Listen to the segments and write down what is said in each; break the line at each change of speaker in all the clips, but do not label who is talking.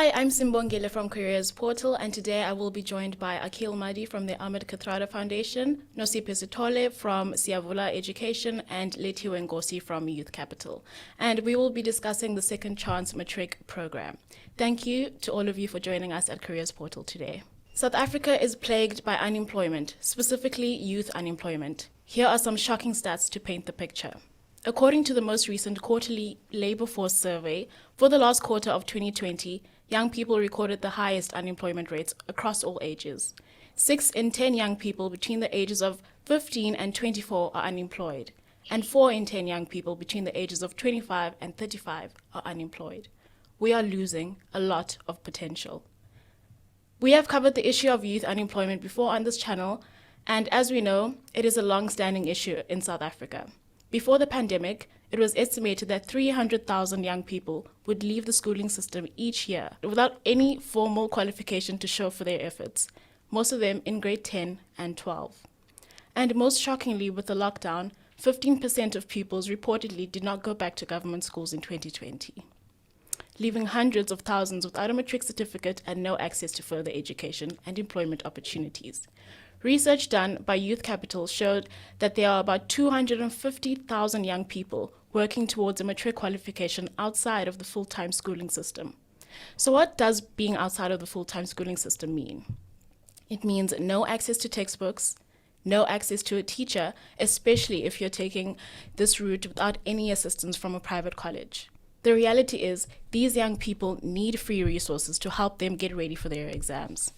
Hi, I'm Simbongile from Careers Portal, and today I will be joined by Aqeel Madhi from the Ahmed Kathrada Foundation, Nosipho Sithole from Siyavula Education, and Lethiwe Nkosi from Youth Capital. And we will be discussing the Second Chance Matric Programme. Thank you to all of you for joining us at Careers Portal today. South Africa is plagued by unemployment, specifically youth unemployment. Here are some shocking stats to paint the picture. According to the most recent quarterly labor force survey, for the last quarter of 2020, young people recorded the highest unemployment rates across all ages. 6 in 10 young people between the ages of 15 and 24 are unemployed, and 4 in 10 young people between the ages of 25 and 35 are unemployed. We are losing a lot of potential. We have covered the issue of youth unemployment before on this channel, and as we know, it is a long-standing issue in South Africa. Before the pandemic, it was estimated that 300,000 young people would leave the schooling system each year without any formal qualification to show for their efforts, most of them in grade 10 and 12. And most shockingly, with the lockdown, 15% of pupils reportedly did not go back to government schools in 2020, leaving hundreds of thousands without a matric certificate and no access to further education and employment opportunities. Research done by Youth Capital showed that there are about 250,000 young people working towards a matric qualification outside of the full-time schooling system. So what does being outside of the full-time schooling system mean? It means no access to textbooks, no access to a teacher, especially if you're taking this route without any assistance from a private college. The reality is these young people need free resources to help them get ready for their exams.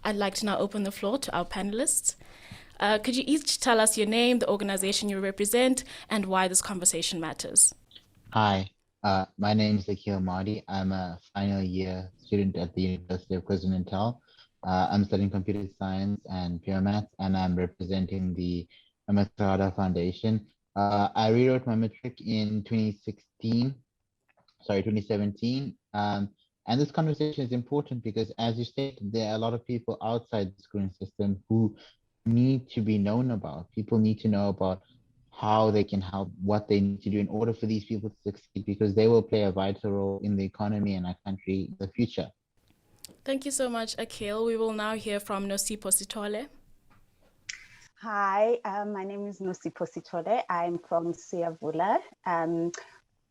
I'd like to now open the floor to our panelists. Could you each tell us your name, the organization you represent, and why this conversation matters?
Hi, my name is Aqeel Madhi. I'm a final year student at the University of KwaZulu-Natal. I'm studying computer science and pure maths, and I'm representing the Ahmed Kathrada Foundation. I rewrote my matric in 2017. And this conversation is important because, as you stated, there are a lot of people outside the schooling system who need to be known about. People need to know about how they can help, what they need to do in order for these people to succeed, because they will play a vital role in the economy and our country in the future.
Thank you so much, Akil. We will now hear from Nosipho Sithole.
Hi, my name is Nosipho Sithole. I'm from Siyavula.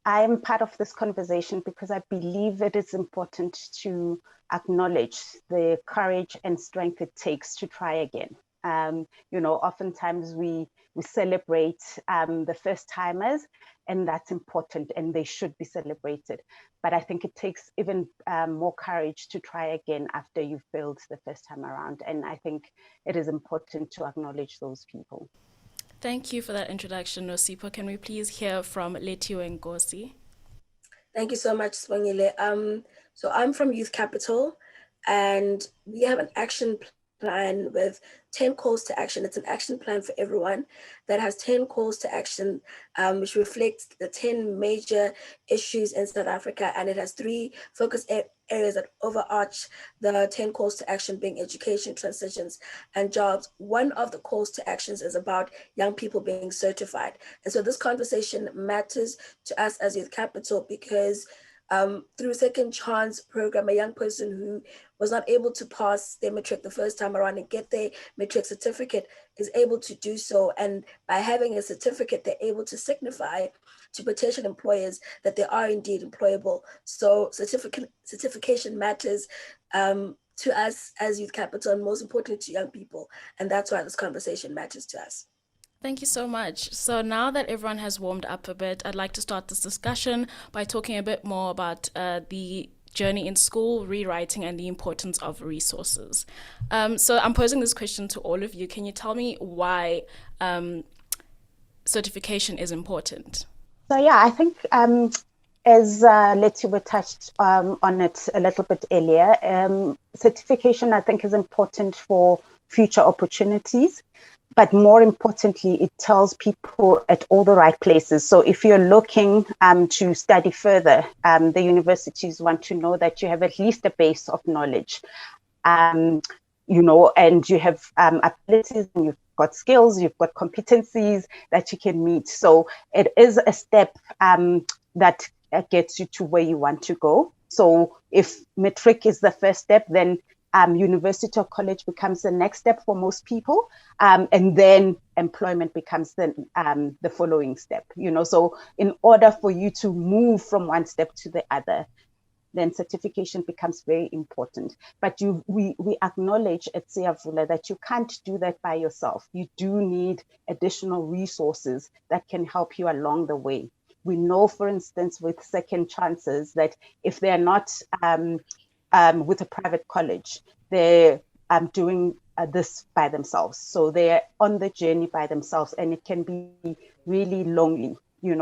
I'm part of this conversation because I believe it is important to acknowledge the courage and strength it takes to try again. Oftentimes we celebrate the first timers, and that's important and they should be celebrated. But I think it takes even more courage to try again after you've failed the first time around. And I think it is important to acknowledge those people.
Thank you for that introduction, Nosipho. Can we please hear from Lethiwe Nkosi?
Thank you so much, Simbongile. So I'm from Youth Capital, and we have an action plan with 10 calls to action. It's an action plan for everyone that has 10 calls to action, which reflects the 10 major issues in South Africa. And it has 3 focus areas that overarch the 10 calls to action, being education, transitions, and jobs. One of the calls to actions is about young people being certified. And so this conversation matters to us as Youth Capital because through Second Chance Programme, a young person who was not able to pass their matric the first time around and get their matric certificate is able to do so. And by having a certificate, they're able to signify to potential employers that they are indeed employable. So certification matters to us as Youth Capital, and most importantly to young people. And that's why this conversation matters to us.
Thank you so much. So now that everyone has warmed up a bit, I'd like to start this discussion by talking a bit more about the journey in school, rewriting, and the importance of resources. So I'm posing this question to all of you. Can you tell me why certification is important?
So yeah, I think as Lethiwe touched on it a little bit earlier, certification I think is important for future opportunities. But more importantly, it tells people at all the right places. So if you're looking to study further, the universities want to know that you have at least a base of knowledge, and you have abilities, and you've got skills, you've got competencies that you can meet. So it is a step that gets you to where you want to go. So if matric is the first step, then university or college becomes the next step for most people, and then employment becomes the following step. So in order for you to move from one step to the other, then certification becomes very important. But we acknowledge at Siyavula that you can't do that by yourself. You do need additional resources that can help you along the way. We know, for instance, with second chances, that if they're not with a private college, they're doing this by themselves. So they're on the journey by themselves, and it can be really lonely.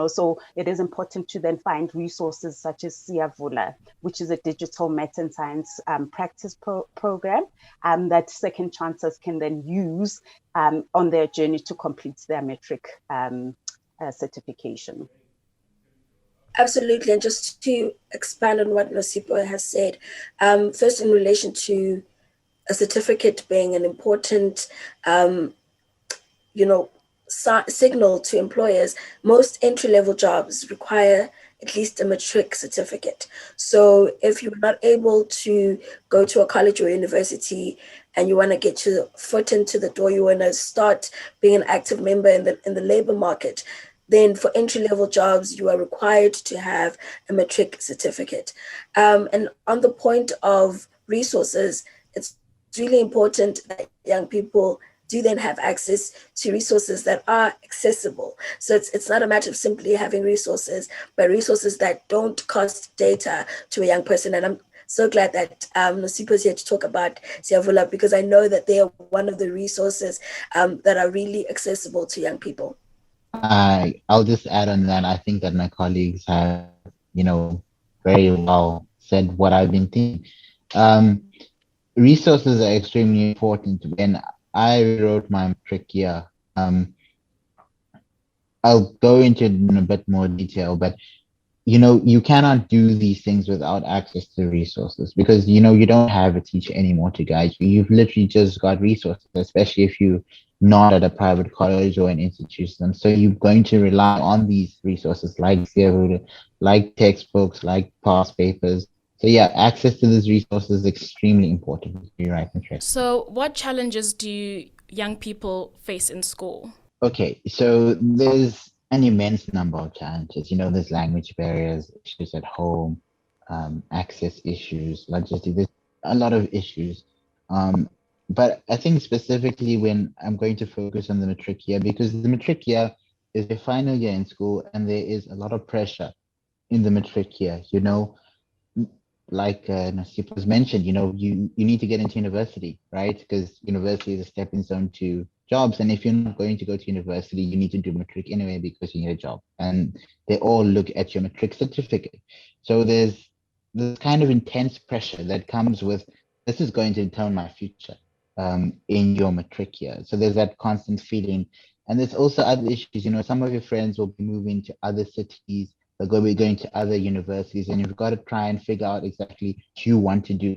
So it is important to then find resources such as Siyavula, which is a digital math and science practice program that second chances can then use on their journey to complete their matric certification.
Absolutely. And just to expand on what Nosipho has said, first in relation to a certificate being an important, signal to employers, most entry-level jobs require at least a matric certificate. So if you're not able to go to a college or university and you want to get your foot into the door, you want to start being an active member in the labor market, then for entry-level jobs, you are required to have a matric certificate. And on the point of resources, it's really important that young people do then have access to resources that are accessible. So it's not a matter of simply having resources, but resources that don't cost data to a young person. And I'm so glad that Nosipho is here to talk about Siavula, because I know that they are one of the resources that are really accessible to young people.
I'll just add on that. I think that my colleagues have, very well said what I've been thinking. Resources are extremely important. When I wrote my matric year, I'll go into it in a bit more detail, but you cannot do these things without access to resources, because you don't have a teacher anymore to guide you. You've literally just got resources, especially if you're not at a private college or an institution. So you're going to rely on these resources like Siyavula, like textbooks, like past papers. So yeah, access to these resources is extremely important. You're right, Matric.
So what challenges do young people face in school?
Okay, so there's an immense number of challenges. There's language barriers, issues at home, access issues, logistics. There's a lot of issues. But I think specifically when I'm going to focus on the matric year, because the matric year is the final year in school, and there is a lot of pressure in the matric year. Like Nosipho has mentioned, you need to get into university, right? Because university is a stepping stone to jobs. And if you're not going to go to university, you need to do matric anyway because you need a job. And they all look at your matric certificate. So there's this kind of intense pressure that comes with, this is going to determine my future in your matric year. So there's that constant feeling. And there's also other issues. Some of your friends will be moving to other cities. They're going to be going to other universities, and you've got to try and figure out exactly what you want to do.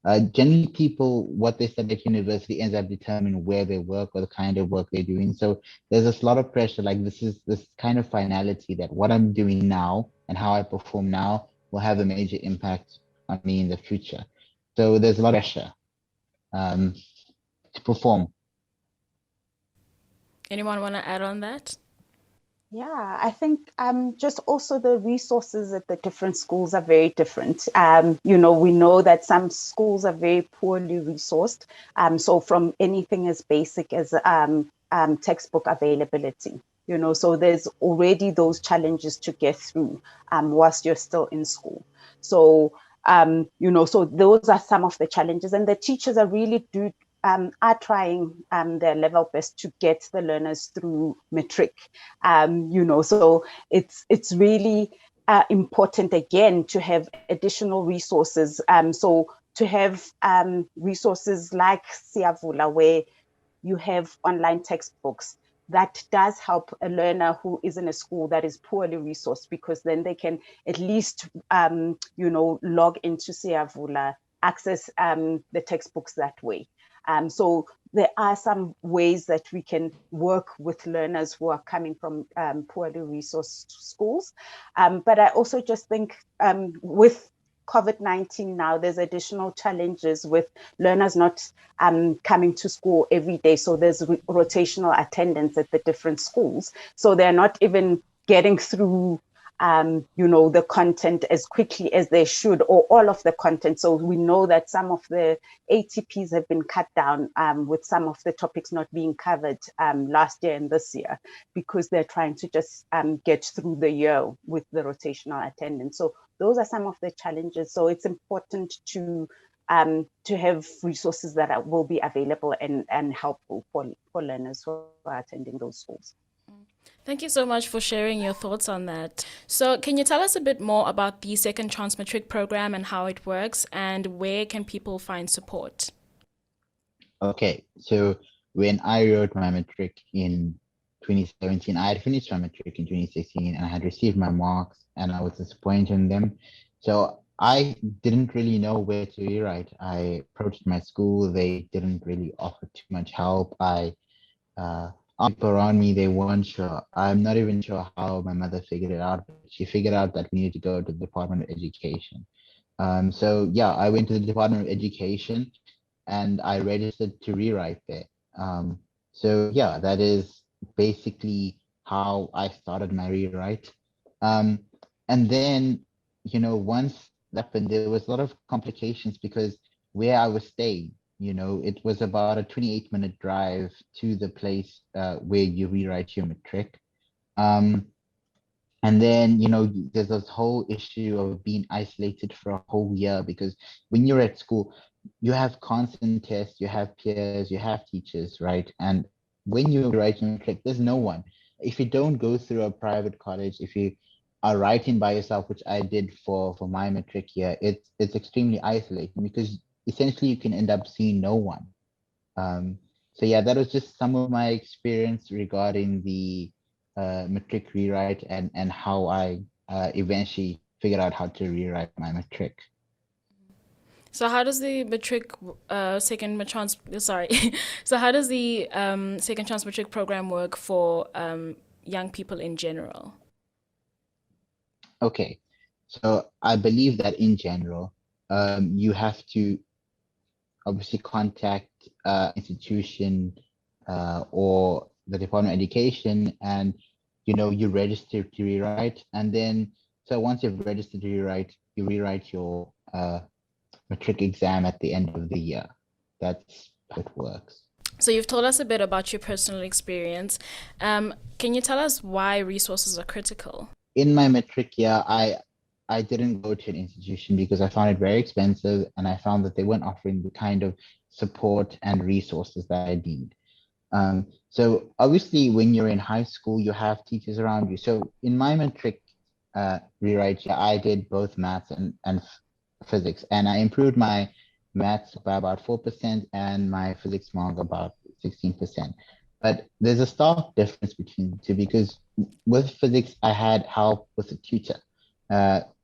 Generally people, what they study at university ends up determining where they work or the kind of work they're doing. So there's this lot of pressure, like this kind of finality that what I'm doing now and how I perform now will have a major impact on me in the future. So there's a lot of pressure to perform.
Anyone want to add on that?
Yeah, I think just also the resources at the different schools are very different. We know that some schools are very poorly resourced. So from anything as basic as textbook availability, so there's already those challenges to get through whilst you're still in school. So, so those are some of the challenges, and the teachers are trying their level best to get the learners through matric. So it's really important again to have additional resources. So to have resources like Siavula, where you have online textbooks, that does help a learner who is in a school that is poorly resourced, because then they can at least log into Siavula, access the textbooks that way. So there are some ways that we can work with learners who are coming from poorly resourced schools. But I also just think with COVID-19 now, there's additional challenges with learners not coming to school every day. So there's rotational attendance at the different schools. So they're not even getting through the content as quickly as they should, or all of the content. So we know that some of the ATPs have been cut down with some of the topics not being covered last year and this year, because they're trying to just get through the year with the rotational attendance. So those are some of the challenges. So it's important to have resources that will be available and helpful for learners who are attending those schools.
Thank you so much for sharing your thoughts on that. So can you tell us a bit more about the Second Chance Matric Programme and how it works, and where can people find support?
Okay, so when I wrote my matric in 2017, I had finished my matric in 2016 and I had received my marks and I was disappointed in them. So I didn't really know where to rewrite. I approached my school, they didn't really offer too much help. People around me, they weren't sure. I'm not even sure how my mother figured it out. She figured out that we needed to go to the Department of Education. So yeah, I went to the Department of Education and I registered to rewrite there. So yeah, that is basically how I started my rewrite. And then, once that happened, there was a lot of complications because where I was staying, it was about a 28-minute drive to the place where you rewrite your matric. And then, there's this whole issue of being isolated for a whole year, because when you're at school, you have constant tests, you have peers, you have teachers, right? And when you're writing matric, there's no one. If you don't go through a private college, if you are writing by yourself, which I did for my matric year, it's extremely isolating because essentially you can end up seeing no one. So yeah, that was just some of my experience regarding the matric rewrite and how I eventually figured out how to rewrite my matric.
So how does the Second Chance Matric Programme work for young people in general?
Okay, so I believe that in general, you have to obviously contact institution or the Department of Education, and you register to rewrite, and then so once you've registered to rewrite, you rewrite your matric exam at the end of the year. That's how it works.
So you've told us a bit about your personal experience. Can you tell us why resources are critical?
In my matric year, I didn't go to an institution because I found it very expensive, and I found that they weren't offering the kind of support and resources that I need. So obviously when you're in high school, you have teachers around you. So in my matric rewrite, I did both maths and physics, and I improved my maths by about 4% and my physics mark about 16%. But there's a stark difference between the two, because with physics, I had help with a tutor.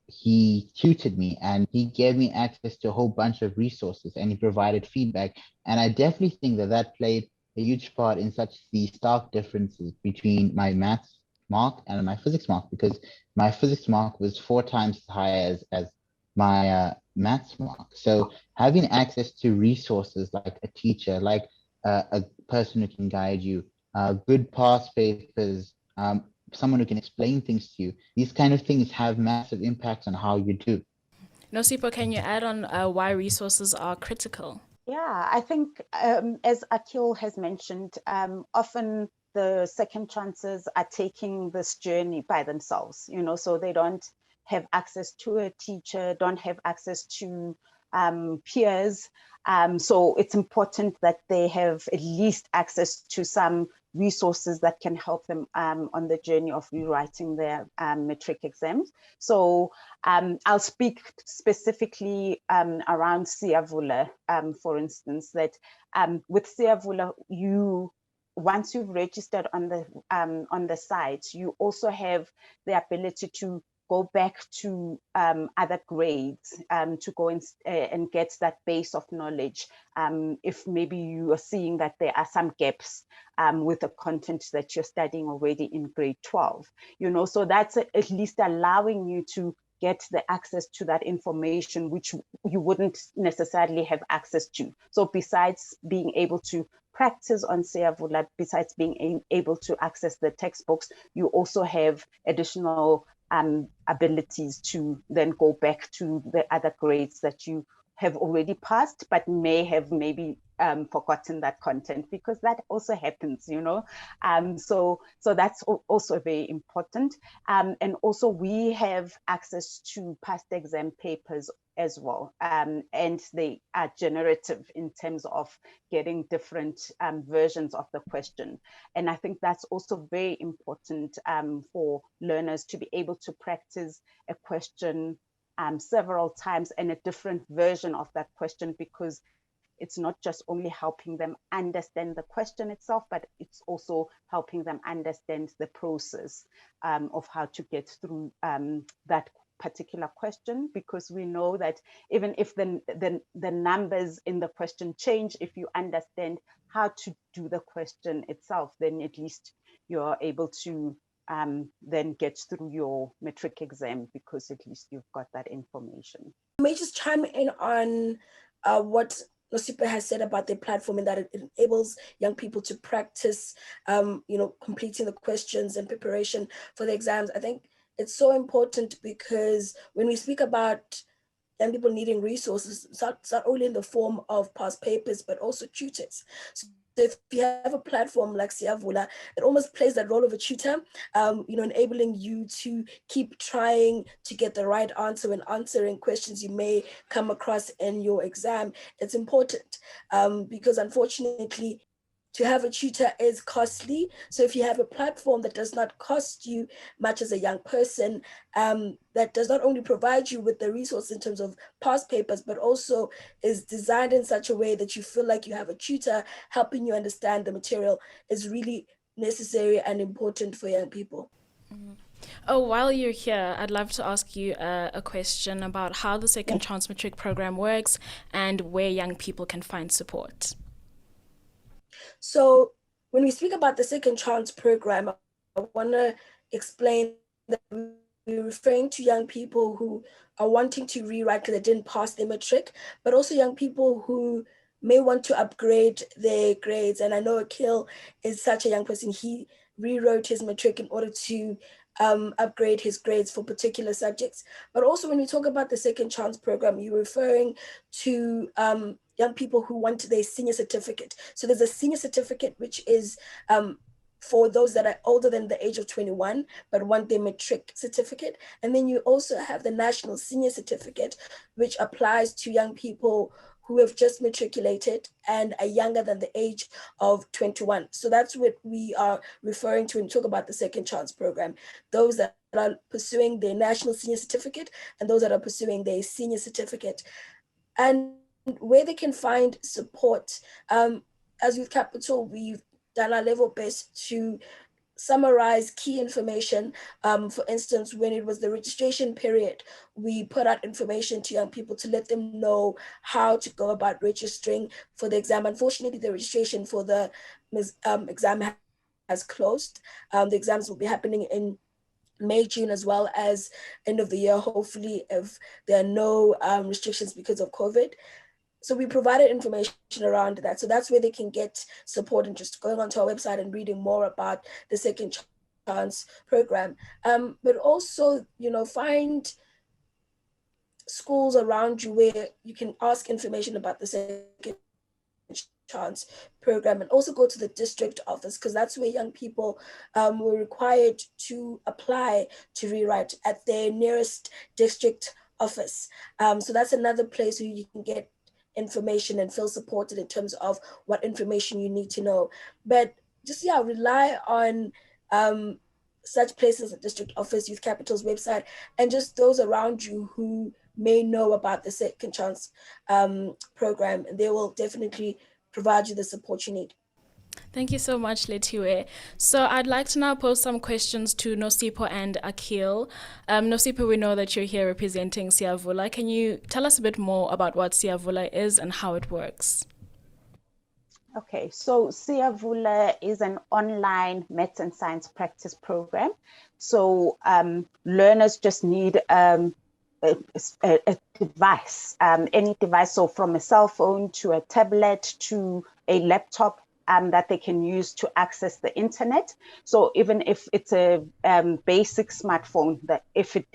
He tutored me and he gave me access to a whole bunch of resources, and he provided feedback. And I definitely think that played a huge part in such the stark differences between my maths mark and my physics mark, because my physics mark was 4 times as high as my maths mark. So having access to resources like a teacher, like a person who can guide you, good past papers, someone who can explain things to you, these kind of things have massive impacts on how you do.
Nosipho, can you add on why resources are critical?
Yeah, I think as Akil has mentioned, often the second chances are taking this journey by themselves, so they don't have access to a teacher, don't have access to peers. So it's important that they have at least access to some resources that can help them on the journey of rewriting their matric exams. So I'll speak specifically around Siyavula, for instance, that with Siyavula, once you've registered on the site, you also have the ability to go back to other grades to go and get that base of knowledge. If maybe you are seeing that there are some gaps with the content that you're studying already in grade 12, so that's at least allowing you to get the access to that information, which you wouldn't necessarily have access to. So besides being able to practice on Siyavula, besides being able to access the textbooks, you also have additional abilities to then go back to the other grades that you have already passed, but may have maybe forgotten that content, because that also happens, you know. So that's also very important. And also we have access to past exam papers as well. And they are generative in terms of getting different versions of the question. And I think that's also very important for learners to be able to practice a question several times and a different version of that question, because it's not just only helping them understand the question itself, but it's also helping them understand the process of how to get through that particular question, because we know that even if the numbers in the question change, if you understand how to do the question itself, then at least you're able to then get through your matric exam, because at least you've got that information.
I may just chime in on what Nosipho has said about the platform, and that it enables young people to practice, completing the questions and preparation for the exams. I think it's so important, because when we speak about young people needing resources, it's not only in the form of past papers, but also tutors. So if you have a platform like Siyavula, it almost plays that role of a tutor, enabling you to keep trying to get the right answer when answering questions you may come across in your exam. It's important because unfortunately, to have a tutor is costly. So if you have a platform that does not cost you much as a young person, that does not only provide you with the resource in terms of past papers, but also is designed in such a way that you feel like you have a tutor helping you understand the material, is really necessary and important for young people.
Mm-hmm. Oh, while you're here, I'd love to ask you a question about how the Second Chance Matric Programme works and where young people can find support.
So when we speak about the Second Chance Programme, I want to explain that we're referring to young people who are wanting to rewrite because they didn't pass their matric, but also young people who may want to upgrade their grades. And I know Akil is such a young person. He rewrote his matric in order to upgrade his grades for particular subjects. But also when we talk about the Second Chance Programme, you're referring to young people who want their senior certificate. So there's a senior certificate, which is for those that are older than the age of 21, but want their matric certificate. And then you also have the National Senior Certificate, which applies to young people who have just matriculated and are younger than the age of 21. So that's what we are referring to when we talk about the Second Chance Programme. Those that are pursuing their National Senior Certificate and those that are pursuing their Senior Certificate. And where they can find support, as Youth Capital, we've done our level best to summarize key information. For instance, when it was the registration period, we put out information to young people to let them know how to go about registering for the exam. Unfortunately, the registration for the exam has closed. The exams will be happening in May, June, as well as end of the year, hopefully, if there are no restrictions because of COVID. So we provided information around that. So that's where they can get support, and just going onto our website and reading more about the Second Chance Programme. But also, find schools around you where you can ask information about the Second Chance Programme, and also go to the district office, because that's where young people were required to apply to rewrite at their nearest district office. So that's another place where you can get information and feel supported in terms of what information you need to know. But just rely on such places as district office, Youth Capital's website, and just those around you who may know about the Second Chance Programme. They will definitely provide you the support you need.
Thank you so much, Lethiwe. So I'd like to now pose some questions to Nosipho and Akil. Nosipho, we know that you're here representing Siyavula. Can you tell us a bit more about what Siyavula is and how it works?
Okay, so Siyavula is an online maths and science practice program. So learners just need a device, any device, so from a cell phone to a tablet to a laptop, that they can use to access the internet. So even if it's a basic smartphone, that if it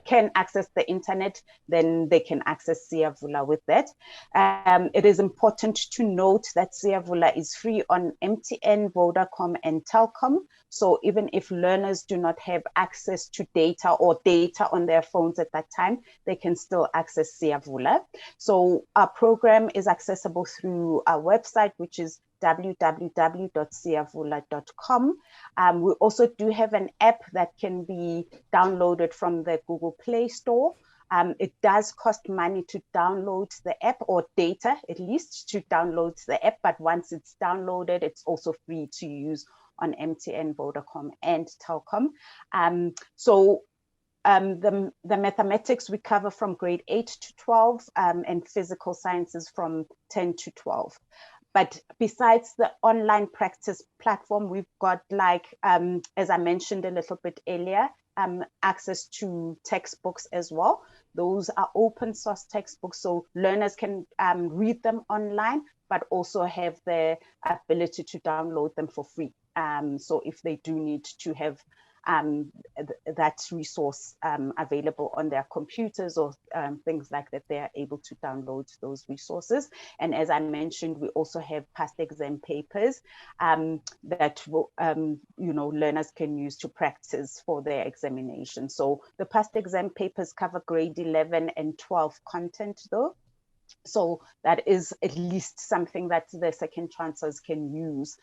can access the internet, then they can access Siyavula with that. It is important to note that Siyavula is free on MTN, Vodacom, and Telkom. So even if learners do not have access to data or data on their phones at that time, they can still access Siyavula. So our program is accessible through our website, which is www.siyavula.com. We also do have an app that can be downloaded from the Google Play Store. It does cost money to download the app, or data at least to download the app, but once it's downloaded, it's also free to use on MTN, Vodacom, and Telkom. The mathematics we cover from grade 8 to 12, and physical sciences from 10 to 12. But besides the online practice platform, we've got, like, as I mentioned a little bit earlier, access to textbooks as well. Those are open source textbooks, so learners can read them online, but also have the ability to download them for free. So if they do need to have that resource available on their computers or things like that, they are able to download those resources. And as I mentioned, we also have past exam papers that will, learners can use to practice for their examination. So the past exam papers cover grade 11 and 12 content though. So that is at least something that the second chancers can use.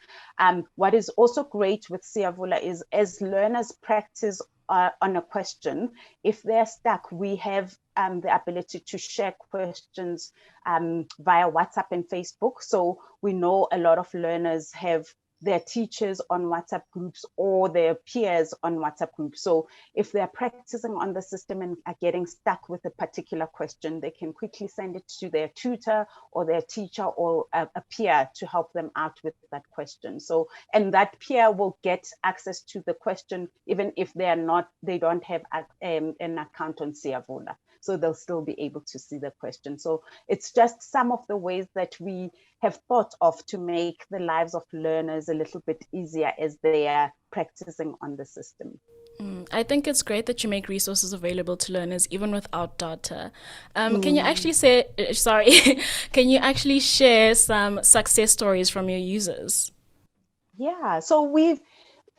What is also great with Siyavula is, as learners practice on a question, if they're stuck, we have the ability to share questions via WhatsApp and Facebook. So we know a lot of learners have their teachers on WhatsApp groups or their peers on WhatsApp groups. So if they're practicing on the system and are getting stuck with a particular question, they can quickly send it to their tutor or their teacher or a peer to help them out with that question. So, and that peer will get access to the question even if they don't have an account on Siyavula. So they'll still be able to see the question. So it's just some of the ways that we have thought of to make the lives of learners a little bit easier as they are practicing on the system.
I think it's great that you make resources available to learners even without data. Can you actually can you actually share some success stories from your users?
Yeah, so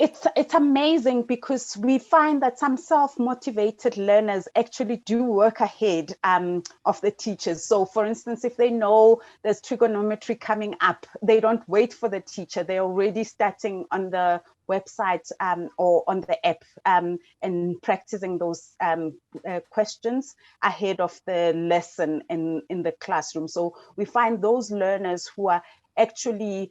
it's amazing because we find that some self-motivated learners actually do work ahead of the teachers. So for instance, if they know there's trigonometry coming up, they don't wait for the teacher. They're already starting on the website or on the app and practicing those questions ahead of the lesson in the classroom. So we find those learners who are actually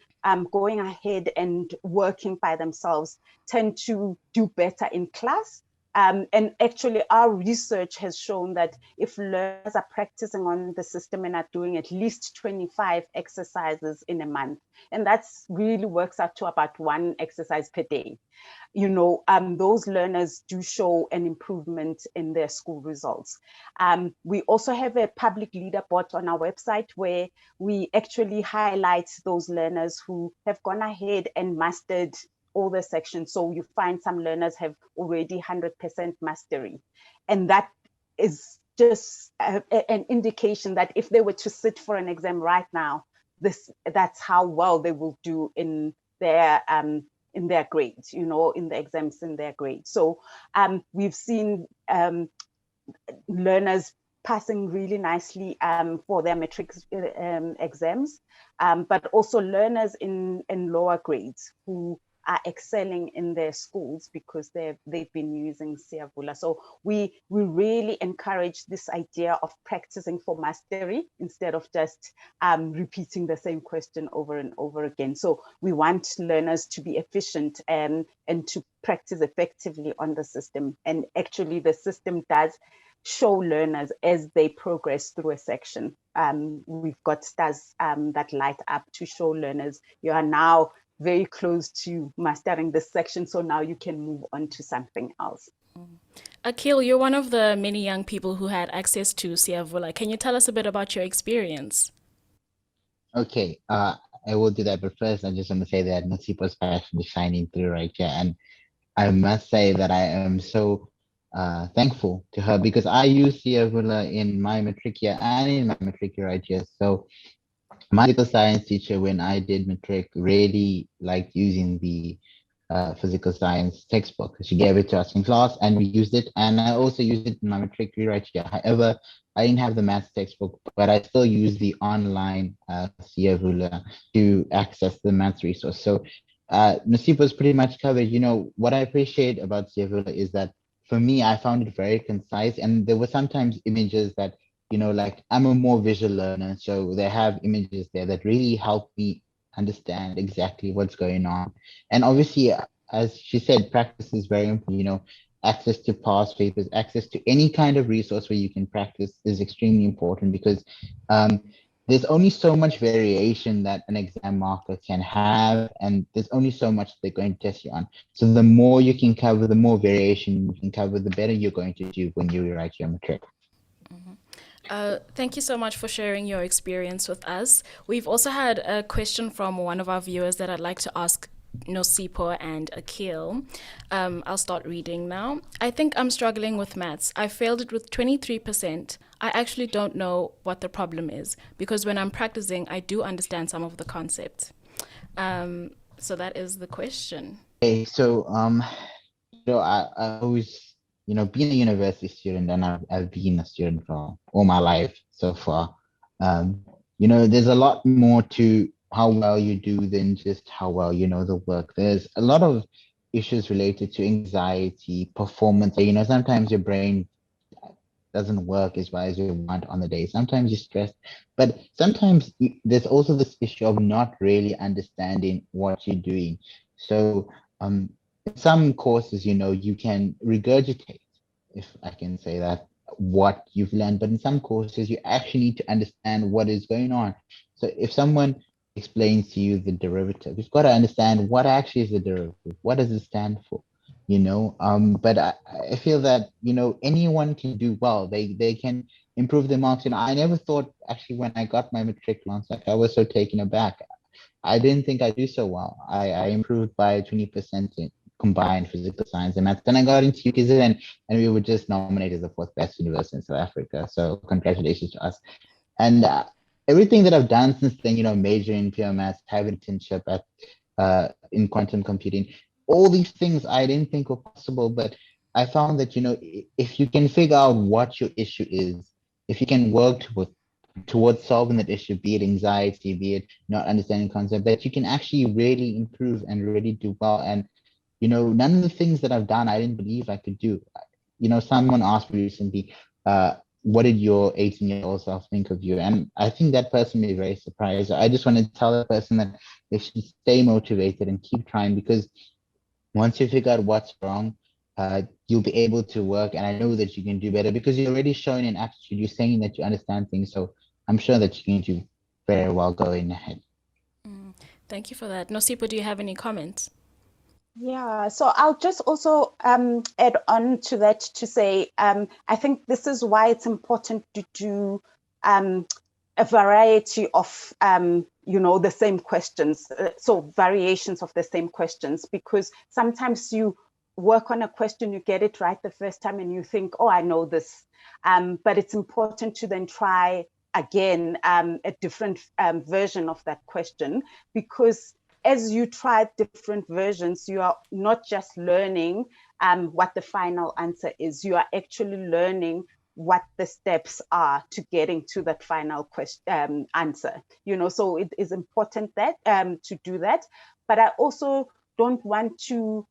going ahead and working by themselves tend to do better in class. And actually our research has shown that if learners are practicing on the system and are doing at least 25 exercises in a month, and that's really works out to about 1 exercise per day, those learners do show an improvement in their school results. We also have a public leaderboard on our website where we actually highlight those learners who have gone ahead and mastered all the sections. So you find some learners have already 100% mastery. And that is just an indication that if they were to sit for an exam right now, that's how well they will do in their grades, in the exams in their grades. So we've seen learners passing really nicely for their matric exams, but also learners in lower grades who are excelling in their schools because they've been using Siyavula. So we really encourage this idea of practicing for mastery instead of just repeating the same question over and over again. So we want learners to be efficient and to practice effectively on the system. And actually the system does show learners as they progress through a section. We've got stars that light up to show learners you are now very close to mastering this section, so now you can move on to something else.
Akil, you're one of the many young people who had access to Siyavula. Can you tell us a bit about your experience?
Okay, I will do that, but first I just want to say that Nosipho's passion is shining through right here, and I must say that I am so thankful to her because I used Siyavula in my matric year and in my matric year right here. So my physical science teacher, when I did matric, really liked using the physical science textbook. She gave it to us in class and we used it. And I also used it in my matric rewrite here. However, I didn't have the maths textbook, but I still used the online Siyavula to access the maths resource. So Nosipho's pretty much covered. You know, what I appreciate about Siyavula is that for me, I found it very concise. And there were sometimes images that, you know, like I'm a more visual learner. So they have images there that really help me understand exactly what's going on. And obviously, as she said, practice is very important. You know, access to past papers, access to any kind of resource where you can practice is extremely important because there's only so much variation that an exam marker can have, and there's only so much they're going to test you on. So the more you can cover, the more variation you can cover, the better you're going to do when you write your matric.
Thank you so much for sharing your experience with us. We've also had a question from one of our viewers that I'd like to ask Nosipho and Akil. I'll start reading now. I think I'm struggling with maths. I failed it with 23%. I actually don't know what the problem is because when I'm practicing, I do understand some of the concepts. So that is the question.
Okay, so I always, you know, being a university student, and I've been a student for all my life so far. You know, there's a lot more to how well you do than just how well you know the work. There's a lot of issues related to anxiety, performance. You know, sometimes your brain doesn't work as well as you want on the day. Sometimes you're stressed, but sometimes there's also this issue of not really understanding what you're doing. So in some courses, you know, you can regurgitate, if I can say that, what you've learned, but in some courses, you actually need to understand what is going on. So if someone explains to you the derivative, you've got to understand what actually is the derivative. What does it stand for? You know, but I feel that, you know, anyone can do well. They can improve their marks. And I never thought, actually, when I got my matric marks, like I was so taken aback. I didn't think I'd do so well. I improved by 20% in combined physical science and maths. Then I got into UKZ and we were just nominated as the 4th best university in South Africa. So congratulations to us. And everything that I've done since then, you know, majoring in pure maths, having an internship at in quantum computing, all these things I didn't think were possible, but I found that, you know, if you can figure out what your issue is, if you can work towards solving that issue, be it anxiety, be it not understanding concept, that you can actually really improve and really do well. And, you know, none of the things that I've done, I didn't believe I could do. You know, someone asked me recently, what did your 18-year-old self think of you? And I think that person may be very surprised. I just want to tell that person that they should stay motivated and keep trying, because once you figure out what's wrong, you'll be able to work. And I know that you can do better because you're already showing an aptitude. You're saying that you understand things. So I'm sure that you can do very well going ahead.
Thank you for that. Nosipho, do you have any comments?
Yeah, so I'll just also add on to that to say, I think this is why it's important to do a variety of, you know, the same questions, so variations of the same questions, because sometimes you work on a question, you get it right the first time and you think, oh, I know this, but it's important to then try again a different version of that question, because as you try different versions, you are not just learning what the final answer is, you are actually learning what the steps are to getting to that final question answer. You know, so it is important that to do that. But I also don't want to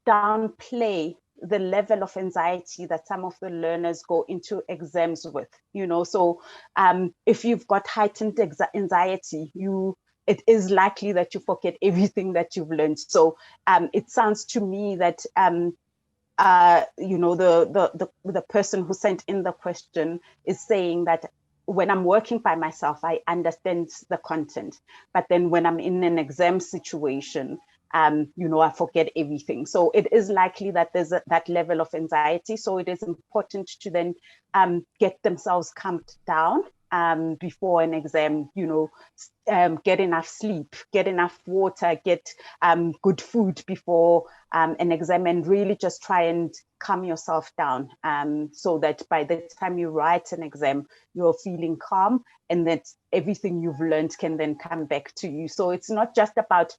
downplay the level of anxiety that some of the learners go into exams with. You know, so if you've got heightened anxiety, it is likely that you forget everything that you've learned. So it sounds to me that you know, the person who sent in the question is saying that when I'm working by myself, I understand the content. But then when I'm in an exam situation, I forget everything. So it is likely that there's that level of anxiety. So it is important to then get themselves calmed down before an exam, get enough sleep, get enough water, get good food before an exam, and really just try and calm yourself down so that by the time you write an exam, you're feeling calm and that everything you've learned can then come back to you. So it's not just about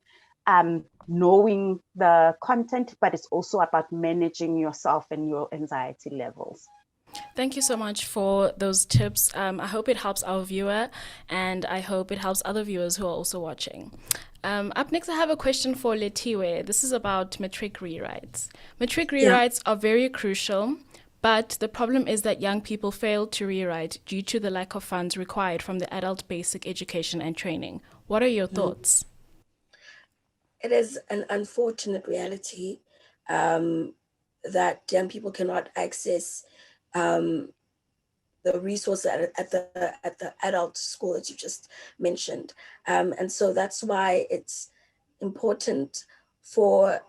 knowing the content, but it's also about managing yourself and your anxiety levels.
Thank you so much for those tips. I hope it helps our viewer, and I hope it helps other viewers who are also watching. Up next, I have a question for Lethiwe. This is about matric rewrites. Matric rewrites are very crucial, but the problem is that young people fail to rewrite due to the lack of funds required from the adult basic education and training. What are your thoughts?
It is an unfortunate reality that young people cannot access the resources at the adult school that you just mentioned. And so that's why it's important for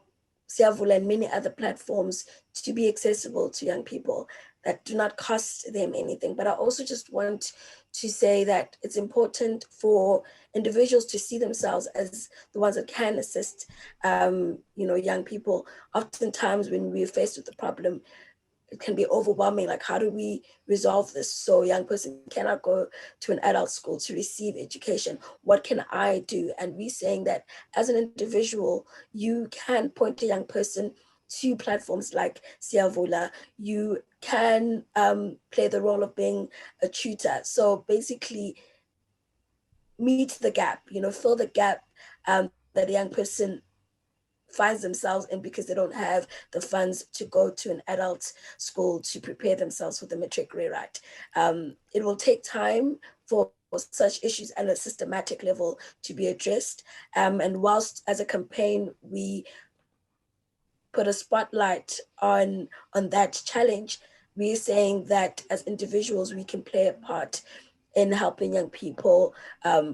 Siyavula and many other platforms to be accessible to young people that do not cost them anything. But I also just want to say that it's important for individuals to see themselves as the ones that can assist, young people. Oftentimes when we're faced with the problem, it can be overwhelming. Like, how do we resolve this? So a young person cannot go to an adult school to receive education. What can I do? And we're saying that as an individual, you can point a young person to platforms like Siavula. You can play the role of being a tutor. So basically meet the gap, fill the gap that a young person finds themselves in because they don't have the funds to go to an adult school to prepare themselves for the matric rewrite. It will take time for such issues at a systematic level to be addressed. And whilst as a campaign, we put a spotlight on that challenge, we're saying that as individuals, we can play a part in helping young people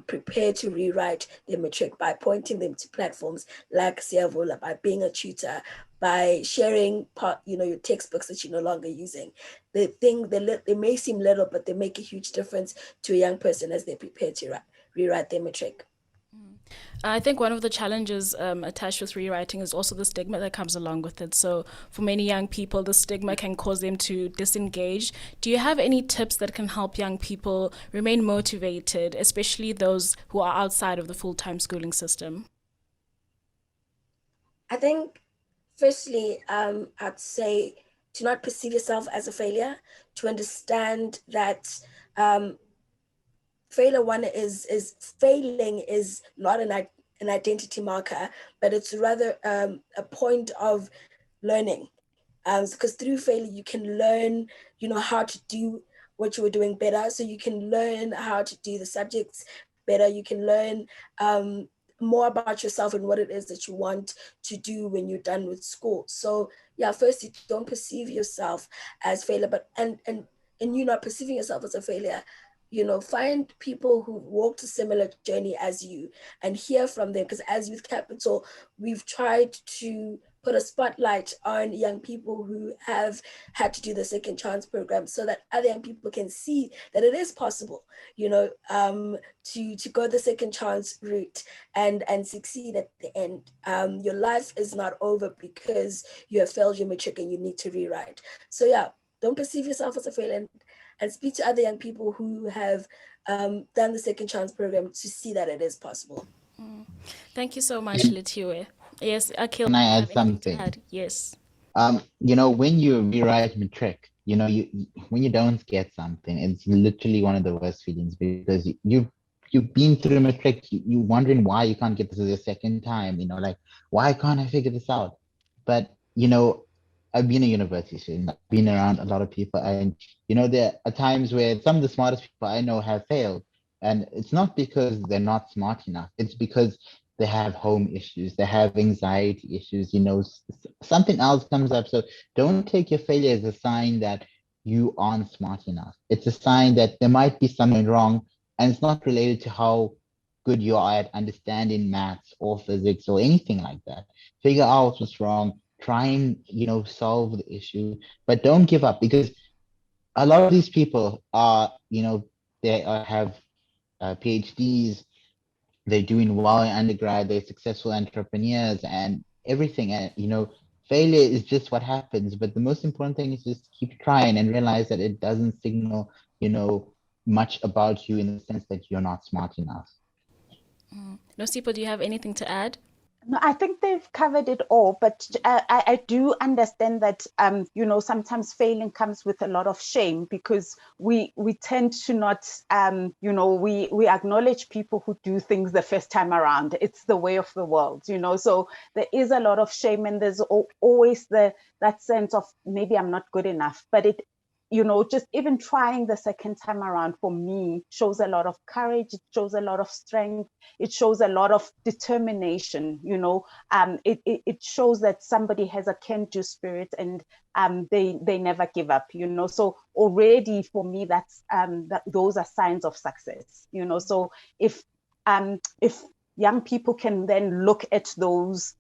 prepare to rewrite their matric by pointing them to platforms like Siyavula, by being a tutor, by sharing your textbooks that you're no longer using. They may seem little, but they make a huge difference to a young person as they prepare to rewrite their matric.
I think one of the challenges attached with rewriting is also the stigma that comes along with it. So for many young people, the stigma can cause them to disengage. Do you have any tips that can help young people remain motivated, especially those who are outside of the full-time schooling system?
I think, firstly, I'd say to not perceive yourself as a failure, to understand that failing is not an identity marker, but it's rather a point of learning. Because through failure, you can learn, how to do what you were doing better. So you can learn how to do the subjects better. You can learn more about yourself and what it is that you want to do when you're done with school. So yeah, firstly, don't perceive yourself as failure, but and you not perceiving yourself as a failure, find people who walked a similar journey as you and hear from them. Because as Youth Capital, we've tried to put a spotlight on young people who have had to do the Second Chance Programme so that other young people can see that it is possible, to go the second chance route and succeed at the end. Your life is not over because you have failed your matric and you need to rewrite. So yeah, don't perceive yourself as a failure, and speak to other young people who have done the Second Chance Programme to see that it is possible.
Thank you so much, Lethiwe. Yes, Akil.
Can I add something?
Yes.
When you rewrite matric, when you don't get something, it's literally one of the worst feelings because you've been through matric, you're wondering why you can't get this a second time. Like, why can't I figure this out? But I've been a university student, I've been around a lot of people, and there are times where some of the smartest people I know have failed, and it's not because they're not smart enough, it's because they have home issues, they have anxiety issues, something else comes up. So don't take your failure as a sign that you aren't smart enough. It's a sign that there might be something wrong, and it's not related to how good you are at understanding maths or physics or anything like that. Figure out what's wrong, try and, solve the issue, but don't give up, because a lot of these people are, have PhDs, they're doing well in undergrad, they're successful entrepreneurs and everything. And, failure is just what happens. But the most important thing is just keep trying and realize that it doesn't signal, much about you in the sense that you're not smart enough.
Nosipho, do you have anything to add?
No, I think they've covered it all, but I do understand that, sometimes failing comes with a lot of shame, because we tend to not, we acknowledge people who do things the first time around. It's the way of the world, so there is a lot of shame, and there's always that sense of maybe I'm not good enough, but just even trying the second time around for me shows a lot of courage. It shows a lot of strength. It shows a lot of determination. It shows that somebody has a can-do spirit, and they never give up. So already for me, those are signs of success. So if young people can then look at those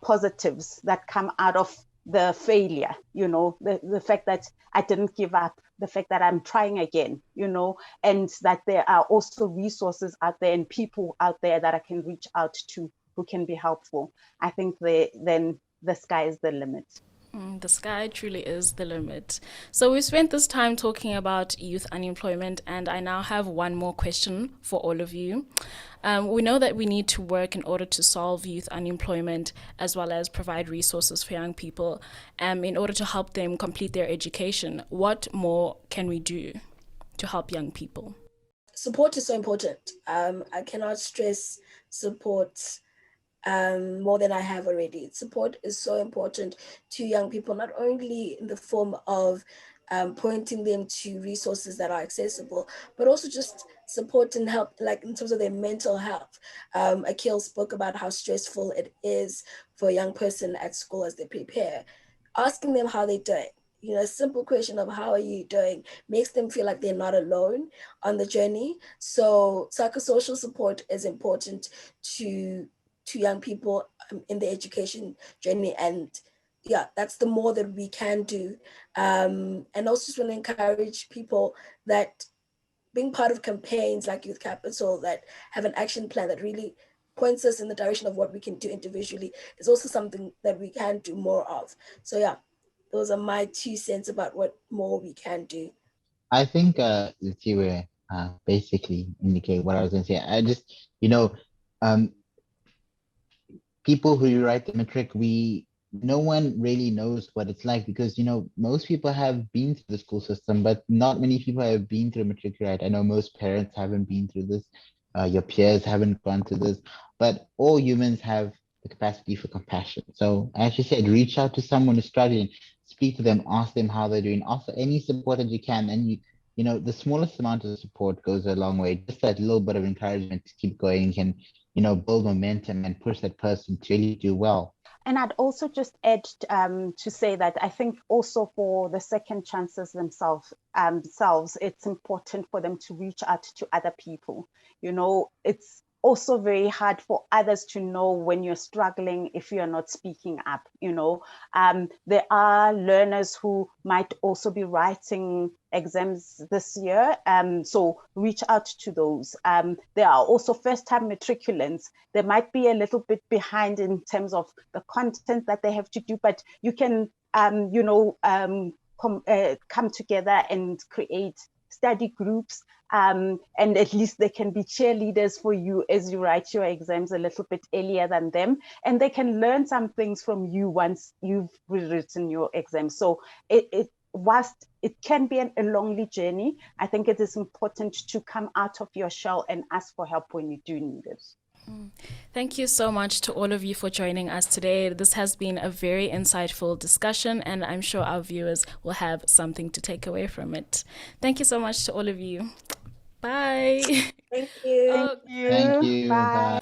positives that come out of the failure, the fact that I didn't give up, the fact that I'm trying again, and that there are also resources out there and people out there that I can reach out to who can be helpful. I think then the sky is the limit.
The sky truly is the limit. So we spent this time talking about youth unemployment, and I now have one more question for all of you. We know that we need to work in order to solve youth unemployment, as well as provide resources for young people in order to help them complete their education. What more can we do to help young people?
Support is so important. I cannot stress support more than I have already. Support is so important to young people, not only in the form of pointing them to resources that are accessible, but also just support and help, like in terms of their mental health. Akil spoke about how stressful it is for a young person at school as they prepare. Asking them how they're doing, a simple question of how are you doing makes them feel like they're not alone on the journey. So psychosocial support is important to young people in the education journey. And yeah, that's the more that we can do. And also just want to encourage people that being part of campaigns like Youth Capital that have an action plan that really points us in the direction of what we can do individually is also something that we can do more of. So yeah, those are my 2 cents about what more we can do.
I think Lethiwe basically indicate what I was going to say. I just, people who write the matric, no one really knows what it's like, because most people have been through the school system, but not many people have been through matric, right? I know most parents haven't been through this, your peers haven't gone through this, but all humans have the capacity for compassion. So as you said, reach out to someone who's struggling, speak to them, ask them how they're doing, offer any support that you can, and the smallest amount of support goes a long way. Just that little bit of encouragement to keep going can build momentum and push that person to really do well.
And I'd also just add to say that I think also for the second chances themselves, it's important for them to reach out to other people. It's also very hard for others to know when you're struggling if you're not speaking up. There are learners who might also be writing exams this year, so reach out to those. There are also first-time matriculants. They might be a little bit behind in terms of the content that they have to do, but you can come together and create study groups, and at least they can be cheerleaders for you as you write your exams a little bit earlier than them, and they can learn some things from you once you've rewritten your exam. So whilst it can be a lonely journey, I think it is important to come out of your shell and ask for help when you do need it.
Thank you so much to all of you for joining us today. This has been a very insightful discussion, and I'm sure our viewers will have something to take away from it. Thank you so much to all of you. Bye.
Thank you.
Thank you. Bye.